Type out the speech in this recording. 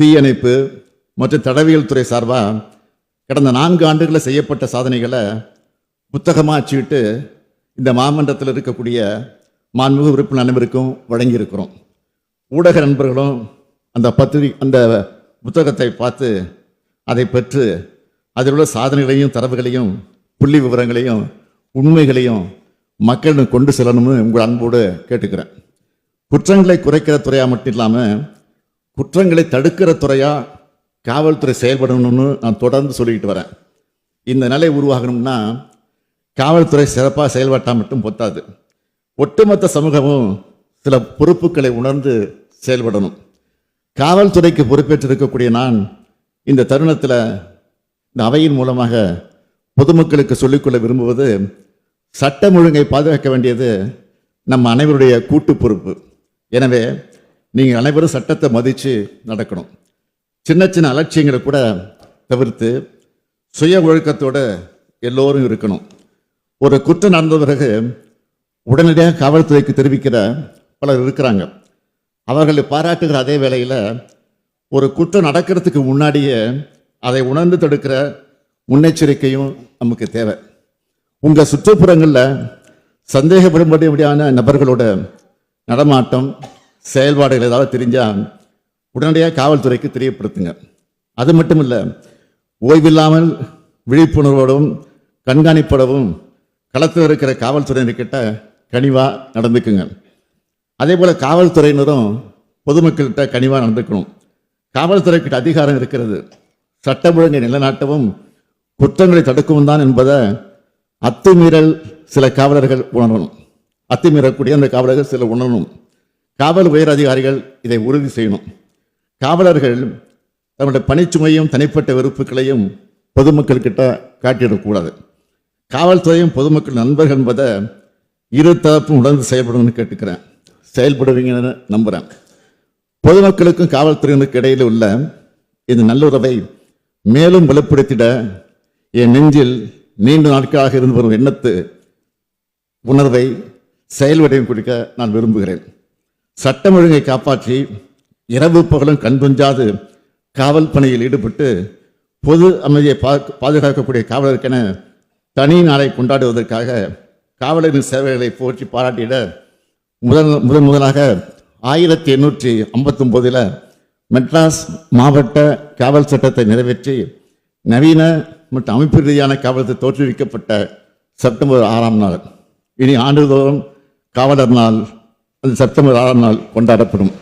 தீயணைப்பு மற்றும் தடவியல் துறை சார்பாக கடந்த 4 ஆண்டுகளில் செய்யப்பட்ட சாதனைகளை புத்தகமாக அச்சுக்கிட்டு இந்த மாமன்றத்தில் இருக்கக்கூடிய மாண்புமிகு உறுப்பினர் அனைவருக்கும் வழங்கியிருக்கிறோம். ஊடக நண்பர்களும் அந்த புத்தகத்தை பார்த்து அதை பெற்று அதில் உள்ள சாதனைகளையும் தரவுகளையும் புள்ளி விவரங்களையும் உண்மைகளையும் மக்களிடம் கொண்டு செல்லணும்னு உங்கள் அன்போடு கேட்டுக்கிறேன். குற்றங்களை குறைக்கிற துறையாக மட்டும் இல்லாமல் குற்றங்களை தடுக்கிற துறையாக காவல்துறை செயல்படணும்னு நான் தொடர்ந்து சொல்லிக்கிட்டு வரேன். இந்த நிலை உருவாகணும்னா காவல்துறை சிறப்பாக செயல்பட்டால் மட்டும் பொத்தாது, ஒட்டுமொத்த சமூகமும் சில பொறுப்புகளை உணர்ந்து செயல்படணும். காவல்துறைக்கு பொறுப்பேற்றிருக்கக்கூடிய நான் இந்த தருணத்தில் இந்த அவையின் மூலமாக பொதுமக்களுக்கு சொல்லிக்கொள்ள விரும்புவது, சட்டம் ஒழுங்கை பாதுகாக்க வேண்டியது நம்ம அனைவருடைய கூட்டு பொறுப்பு. எனவே நீங்கள் அனைவரும் சட்டத்தை மதித்து நடக்கணும். சின்ன சின்ன அலட்சியங்களை கூட தவிர்த்து சுய ஒழுக்கத்தோடு எல்லோரும் இருக்கணும். ஒரு குற்றம் நடந்த பிறகு உடனடியாக காவல்துறைக்கு தெரிவிக்கிற பலர் இருக்கிறாங்க. அவர்களை பாராட்டுகிற அதே வேளையில் ஒரு குற்றம் நடக்கிறதுக்கு முன்னாடியே அதை உணர்ந்து தடுக்கிற முன்னெச்சரிக்கையும் நமக்கு தேவை. உங்கள் சுற்றுப்புறங்களில் சந்தேகப்படும்படியான நபர்களோட நடமாட்டம் செயல்பாடுகள் ஏதாவது தெரிஞ்சால் உடனடியாக காவல்துறைக்கு தெரியப்படுத்துங்க. அது மட்டும் இல்லை, ஓய்வில்லாமல் விழிப்புணர்வோடும் கண்காணிப்படவும் களத்தில் இருக்கிற காவல்துறையினர்கிட்ட கனிவாக நடந்துக்குங்க. அதே போல் காவல்துறையினரும் பொதுமக்கள்கிட்ட கனிவாக நடந்துக்கணும். காவல்துறைக்கிட்ட அதிகாரம் இருக்கிறது, சட்டம் ஒழுங்கை நிலைநாட்டவும் குற்றங்களை தடுக்கவும் தான் என்பதை அத்துமீறல் சில காவலர்கள் உணரணும். அத்துமீறக்கூடிய அந்த காவலர்கள் சில உணரணும். காவல் உயர் அதிகாரிகள் இதை உறுதி செய்யணும். காவலர்கள் தன்னுடைய பணிச்சுமையும் தனிப்பட்ட வெறுப்புகளையும் பொதுமக்கள்கிட்ட காட்டிடக்கூடாது. காவல்துறையும் பொதுமக்கள் நண்பர்கள் என்பதை இரு தரப்பும் உணர்ந்து செயல்படணும்னு கேட்டுக்கிறேன். செயல்படுவீங்கன்னு நம்புகிறேன். பொதுமக்களுக்கும் காவல்துறையினருக்கு இடையில் உள்ள இந்த நல்லுறவை மேலும் வலுப்படுத்திட என் நெஞ்சில் நீண்ட நாட்களாக இருந்து வரும் உணர்வை செயல்வடையும் கொடுக்க நான் விரும்புகிறேன். சட்டம் ஒழுங்கை காப்பாற்றி இரவு பகலும் கண்துஞ்சாது காவல் பணியில் ஈடுபட்டு பொது அமைதியை பாதுகாக்கக்கூடிய காவலருக்கென தனி நாளை கொண்டாடுவதற்காக காவலரின் சேவைகளை போற்றி பாராட்டிட முதலாக 1859 மெட்ராஸ் மாவட்ட காவல் சட்டத்தை நிறைவேற்றி நவீன மற்றும் அமைப்பு ரீதியான காவலத்தை தோற்றுவிக்கப்பட்ட செப்டம்பர் 6ஆம் நாள். இனி ஆண்டுதோறும் காவலர் நாள் அது செப்டம்பர் 6ஆம் நாள் கொண்டாடப்படும்.